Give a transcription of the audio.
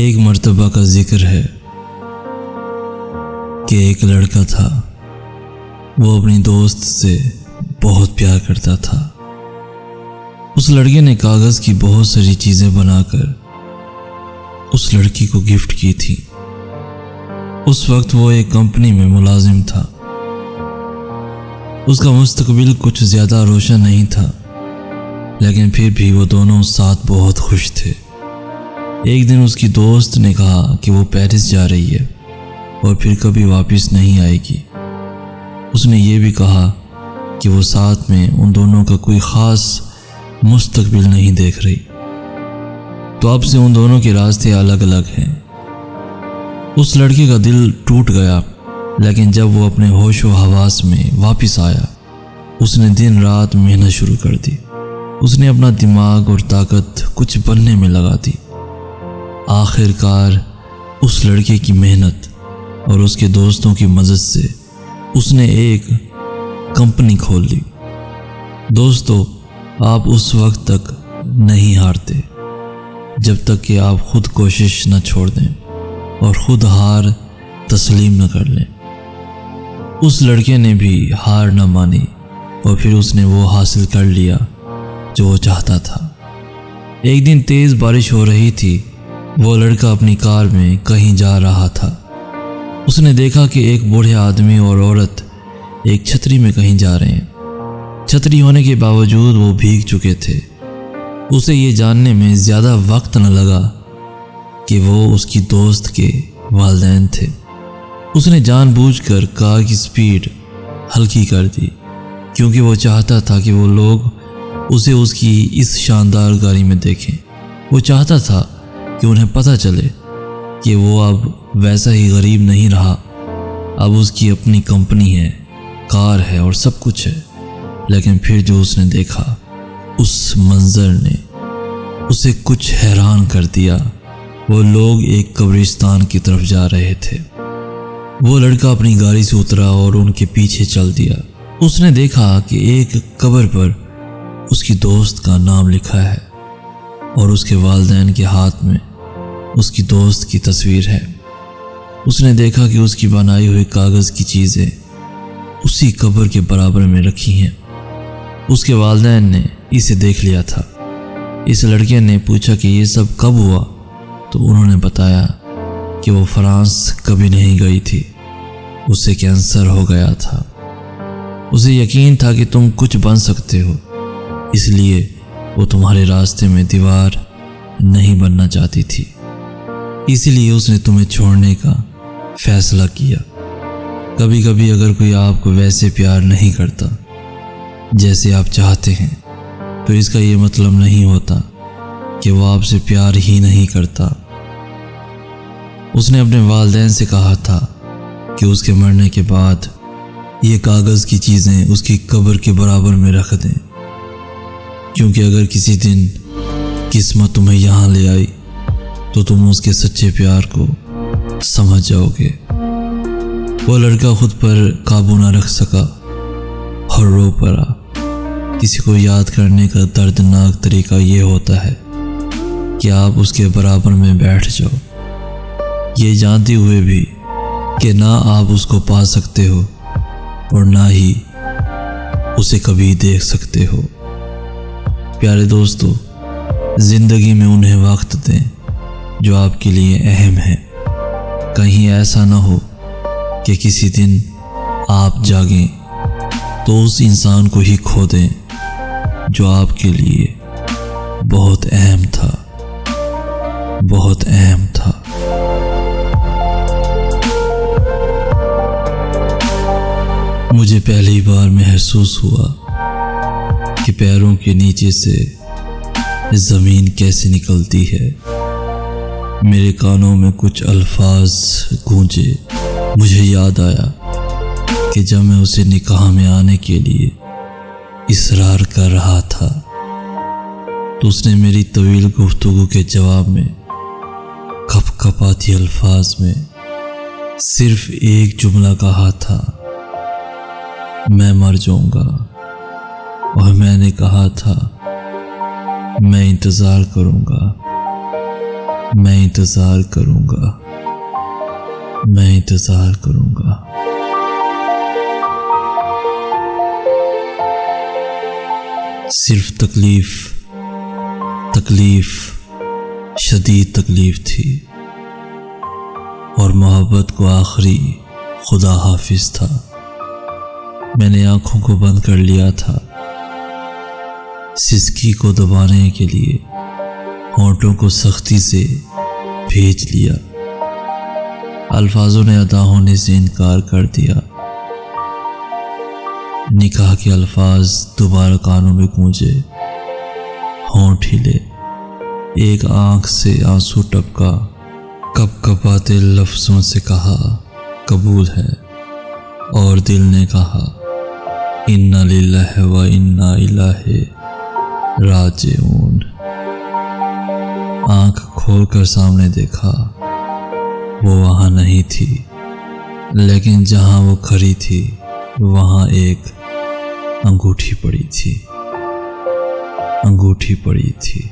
एक मर्तबा का जिक्र है कि एक लड़का था। वो अपनी दोस्त से बहुत प्यार करता था। उस लड़के ने कागज की बहुत सारी चीजें बनाकर उस लड़की को गिफ्ट की थी। उस वक्त वो एक कंपनी में मुलाजिम था। उसका मुस्तकबिल कुछ ज्यादा रोशन नहीं था, लेकिन फिर भी वो दोनों साथ बहुत खुश थे। एक दिन उसकी दोस्त ने कहा कि वो पेरिस जा रही है और फिर कभी वापस नहीं आएगी। उसने ये भी कहा कि वो साथ में उन दोनों का कोई ख़ास मुस्तकबिल नहीं देख रही, तो अब से उन दोनों के रास्ते अलग अलग हैं। उस लड़के का दिल टूट गया, लेकिन जब वो अपने होश व हवास में वापस आया, उसने दिन रात मेहनत शुरू कर दी। उसने अपना दिमाग और ताकत कुछ बनने में लगा दी। आखिरकार उस लड़के की मेहनत और उसके दोस्तों की मदद से उसने एक कंपनी खोल ली। दोस्तों, आप उस वक्त तक नहीं हारते जब तक कि आप खुद कोशिश न छोड़ दें और खुद हार तस्लीम न कर लें। उस लड़के ने भी हार न मानी और फिर उसने वो हासिल कर लिया जो वो चाहता था। एक दिन तेज़ बारिश हो रही थी। वो लड़का अपनी कार में कहीं जा रहा था। उसने देखा कि एक बूढ़े आदमी और औरत एक छतरी में कहीं जा रहे हैं। छतरी होने के बावजूद वो भीग चुके थे। उसे ये जानने में ज़्यादा वक्त न लगा कि वो उसकी दोस्त के वालिदैन थे। उसने जानबूझकर कार की स्पीड हल्की कर दी, क्योंकि वो चाहता था कि वो लोग उसे उसकी इस शानदार गाड़ी में देखें। वो चाहता था कि उन्हें पता चले कि वो अब वैसा ही गरीब नहीं रहा। अब उसकी अपनी कंपनी है, कार है और सब कुछ है। लेकिन फिर जो उसने देखा, उस मंजर ने उसे कुछ हैरान कर दिया। वो लोग एक कब्रिस्तान की तरफ जा रहे थे। वो लड़का अपनी गाड़ी से उतरा और उनके पीछे चल दिया। उसने देखा कि एक कब्र पर उसकी दोस्त का नाम लिखा है और उसके वालिदैन के हाथ में उसकी दोस्त की तस्वीर है। उसने देखा कि उसकी बनाई हुई कागज़ की चीज़ें उसी कब्र के बराबर में रखी हैं। उसके वालिदैन ने इसे देख लिया था। इस लड़के ने पूछा कि ये सब कब हुआ, तो उन्होंने बताया कि वो फ्रांस कभी नहीं गई थी। उसे कैंसर हो गया था। उसे यकीन था कि तुम कुछ बन सकते हो, इसलिए वो तुम्हारे रास्ते में दीवार नहीं बनना चाहती थी। इसलिए उसने तुम्हें छोड़ने का फैसला किया। कभी कभी अगर कोई आपको वैसे प्यार नहीं करता जैसे आप चाहते हैं, तो इसका ये मतलब नहीं होता कि वो आपसे प्यार ही नहीं करता। उसने अपने वालिदैन से कहा था कि उसके मरने के बाद ये कागज़ की चीज़ें उसकी कब्र के बराबर में रख दें, क्योंकि अगर किसी दिन किस्मत तुम्हें यहाँ ले आई तो तुम उसके सच्चे प्यार को समझ जाओगे। वो लड़का खुद पर काबू ना रख सका और रो पड़ा। किसी को याद करने का दर्दनाक तरीका ये होता है कि आप उसके बराबर में बैठ जाओ, ये जानते हुए भी कि ना आप उसको पा सकते हो और ना ही उसे कभी देख सकते हो। प्यारे दोस्तों, ज़िंदगी में उन्हें वक्त दें जो आपके लिए अहम है। कहीं ऐसा ना हो कि किसी दिन आप जागें तो उस इंसान को ही खो दें जो आपके लिए बहुत अहम था, बहुत अहम था। मुझे पहली बार महसूस हुआ कि पैरों के नीचे से ज़मीन कैसे निकलती है। मेरे कानों में कुछ अल्फाज गूंजे। मुझे याद आया कि जब मैं उसे निकाह में आने के लिए इसरार कर रहा था, तो उसने मेरी तवील गुफ्तगू के जवाब में कपकपाती अल्फाज में सिर्फ एक जुमला कहा था, मैं मर जाऊंगा। और मैंने कहा था, मैं इंतज़ार करूंगा। मैं इंतज़ार करूँगा, मैं इंतज़ार करूँगा। सिर्फ तकलीफ, तकलीफ, शदीद तकलीफ थी और मोहब्बत को आखिरी खुदा हाफिज था। मैंने आंखों को बंद कर लिया था, सिसकी को दबाने के लिए होंठों को सख्ती से भेज लिया। अल्फाजों ने अदा होने से इनकार कर दिया। निकाह के अल्फाज दोबारा कानों में गूंजे, होंठ हिले, एक आंख से आंसू टपका, कपकपाते लफ्जों से कहा कबूल है, और दिल ने कहा इन्ना लिल्लाहि व इन्ना इलैहि राजिऊन। आंख खोलकर सामने देखा, वो वहां नहीं थी, लेकिन जहां वो खड़ी थी वहां एक अंगूठी पड़ी थी, अंगूठी पड़ी थी।